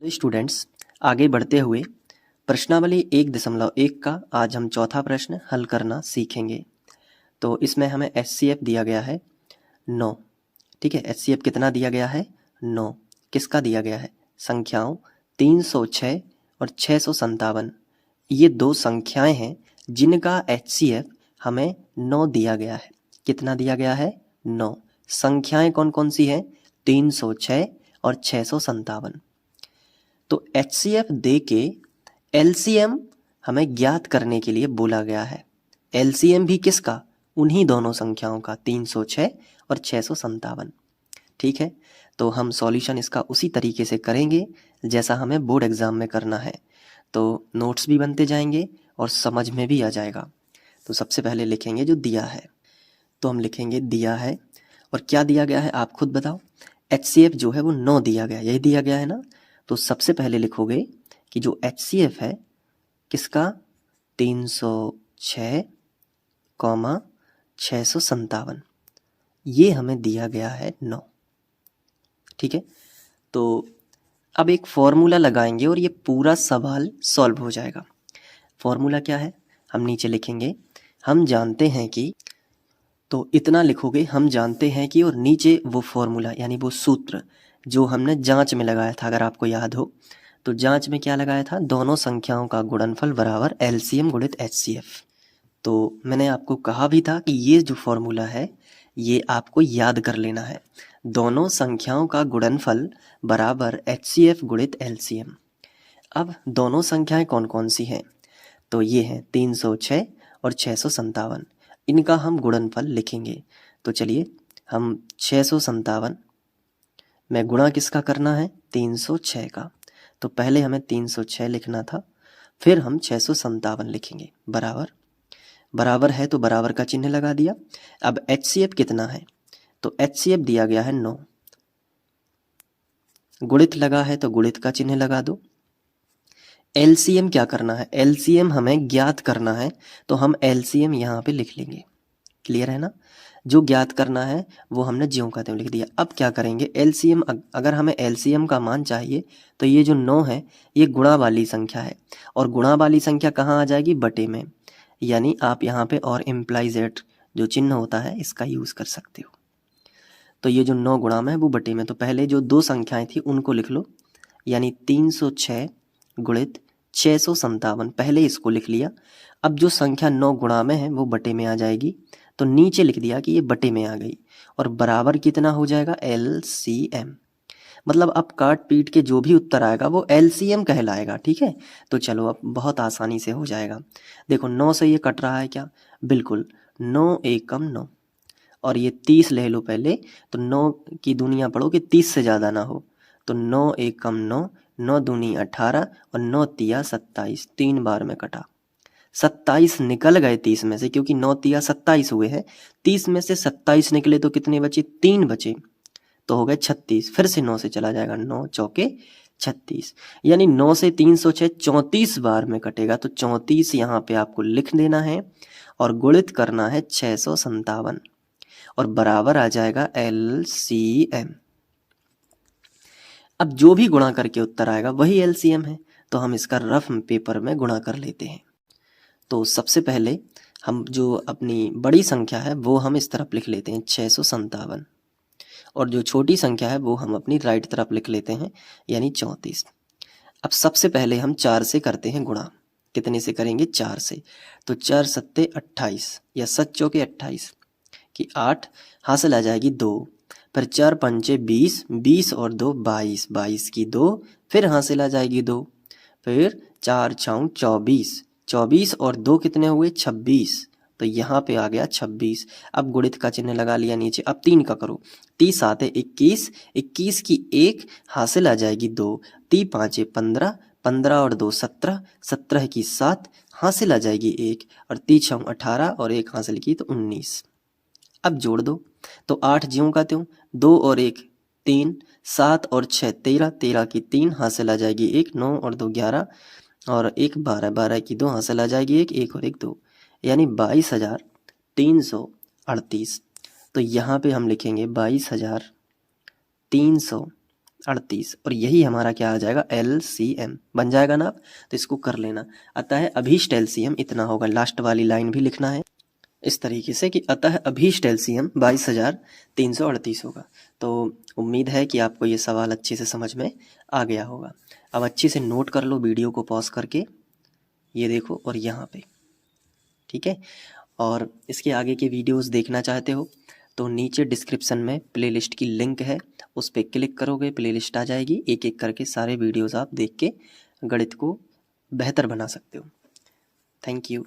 तो स्टूडेंट्स, आगे बढ़ते हुए प्रश्नावली 1.1 का आज हम चौथा प्रश्न हल करना सीखेंगे। तो इसमें हमें HCF दिया गया है 9। ठीक है, HCF कितना दिया गया है? 9। किसका दिया गया है? संख्याओं 306 और 657। ये दो संख्याएं हैं जिनका HCF हमें 9 दिया गया है। कितना दिया गया है? 9। संख्याएं कौन कौन सी हैं? 306 और 657। तो HCF दे के LCM हमें ज्ञात करने के लिए बोला गया है। LCM भी किसका? उन्हीं दोनों संख्याओं का, 306 और 657। ठीक है, तो हम सॉल्यूशन इसका उसी तरीके से करेंगे जैसा हमें बोर्ड एग्जाम में करना है। तो नोट्स भी बनते जाएंगे और समझ में भी आ जाएगा। तो सबसे पहले लिखेंगे जो दिया है, तो हम लिखेंगे दिया है। और क्या दिया गया है आप खुद बताओ। HCF जो है वो 9 दिया गया, यही दिया गया है ना। तो सबसे पहले लिखोगे कि जो HCF है किसका? 306, 657, ये हमें दिया गया है 9। ठीक है, तो अब एक फॉर्मूला लगाएंगे और ये पूरा सवाल सॉल्व हो जाएगा। फॉर्मूला क्या है? हम नीचे लिखेंगे हम जानते हैं कि, तो इतना लिखोगे हम जानते हैं कि, और नीचे वो फॉर्मूला यानी वो सूत्र जो हमने जांच में लगाया था, अगर आपको याद हो। तो जांच में क्या लगाया था? दोनों संख्याओं का गुणनफल बराबर LCM गुणित HCF। तो मैंने आपको कहा भी था कि ये जो फॉर्मूला है ये आपको याद कर लेना है। दोनों संख्याओं का गुणनफल बराबर HCF गुणित LCM। अब दोनों संख्याएं कौन कौन सी हैं? तो ये हैं 306 और 657। इनका हम गुणनफल लिखेंगे। तो चलिए, हम 657 में गुणा किसका करना है? 306 का। तो पहले हमें 306 लिखना था, फिर हम 657 लिखेंगे। बराबर बराबर है तो बराबर का चिन्ह लगा दिया। अब HCF कितना है? तो HCF दिया गया है 9। गुणित लगा है तो गुणित का चिन्ह लगा दो। LCM क्या करना है? LCM हमें ज्ञात करना है, तो हम LCM यहाँ पे लिख लेंगे। क्लियर है ना? जो ज्ञात करना है वो हमने ज्यों का त्यों लिख दिया। अब क्या करेंगे? LCM, अगर हमें LCM का मान चाहिए तो ये जो 9 है ये गुणा वाली संख्या है, और गुणा वाली संख्या कहाँ आ जाएगी? बटे में। यानी आप यहाँ पे और इम्प्लाइज एट जो चिन्ह होता है इसका यूज़ कर सकते हो। तो ये जो 9 गुणा में है वो बटे में। तो पहले जो दो संख्याएं थी उनको लिख लो, यानी 306 गुणित 657, पहले इसको लिख लिया। अब जो संख्या 9 गुणा में है वो बटे में आ जाएगी, तो नीचे लिख दिया कि ये बटे में आ गई। और बराबर कितना हो जाएगा? LCM। मतलब अब काट पीट के जो भी उत्तर आएगा वो LCM कहलाएगा। ठीक है, तो चलो अब बहुत आसानी से हो जाएगा। देखो 9 से ये कट रहा है क्या? बिल्कुल, 9 एकम 9। और ये 30 ले लो पहले, तो 9 की दूनियाँ पढ़ो कि 30 से ज़्यादा ना हो। तो 9 एकम 9, 9 दूनी 18 और 9 तिया 27, 3 बार में कटा। 27 निकल गए 30 में से, क्योंकि 9 तिया 27 हुए हैं। 30 में से 27 निकले तो कितने बचे? 3 बचे, तो हो गए 36। फिर से 9 से चला जाएगा, 9 चौके 36, यानी 9 से 306 34 बार में कटेगा। तो 34 यहाँ पे आपको लिख देना है और गुणित करना है 657, और बराबर आ जाएगा LCM। अब जो भी गुणा करके उत्तर आएगा वही LCM है, तो हम इसका रफ पेपर में गुणा कर लेते हैं। तो सबसे पहले हम जो अपनी बड़ी संख्या है वो हम इस तरफ लिख लेते हैं 657, और जो छोटी संख्या है वो हम अपनी राइट तरफ लिख लेते हैं, यानी 34। अब सबसे पहले हम 4 से करते हैं गुणा। कितने से करेंगे? 4 से। तो 4 सत्ते 28, या 7 चौके 28 की 8 हासिल आ जाएगी 2। फिर 4 पंचे 20, 20 और 2 22, 22 की 2 फिर हासिल आ जाएगी 2। फिर 4 छाऊं 24, 24 और 2 कितने हुए? 26। तो यहाँ पे आ गया 26। अब गुणित का चिन्ह लगा लिया नीचे। अब 3 का करो, 30 आते 21, 21 की 1 हासिल आ जाएगी 2, 3 पाँचे 15, 15 और 2 17, 17 की 7 हासिल आ जाएगी 1, और 3 छाऊं 18 और 1 हासिल की तो 19। अब जोड़ दो, तो 8 ज्यों का त्यों, 2 और 1 3, 7 और 6 13, 13 की 3 हासिल आ जाएगी 1, 9 और 2 11 और 1 12, 12 की 2 हासिल आ जाएगी 1, 1 और 1 2, यानी 22,338। तो यहाँ पे हम लिखेंगे 22,338। 38 और यही हमारा क्या आ जाएगा LCM बन जाएगा ना। तो इसको कर लेना। अतः अभीष्ट LCM इतना होगा, लास्ट वाली लाइन भी लिखना है इस तरीके से कि अतः अभीष्ट LCM 22,338 होगा। तो उम्मीद है कि आपको ये सवाल अच्छे से समझ में आ गया होगा। अब अच्छे से नोट कर लो वीडियो को पॉज करके, ये देखो और यहाँ पे, ठीक है। और इसके आगे के वीडियोस देखना चाहते हो तो नीचे डिस्क्रिप्शन में प्लेलिस्ट की लिंक है, उस पर क्लिक करोगे प्लेलिस्ट आ जाएगी, एक एक करके सारे वीडियोस आप देख के गणित को बेहतर बना सकते हो। Thank you.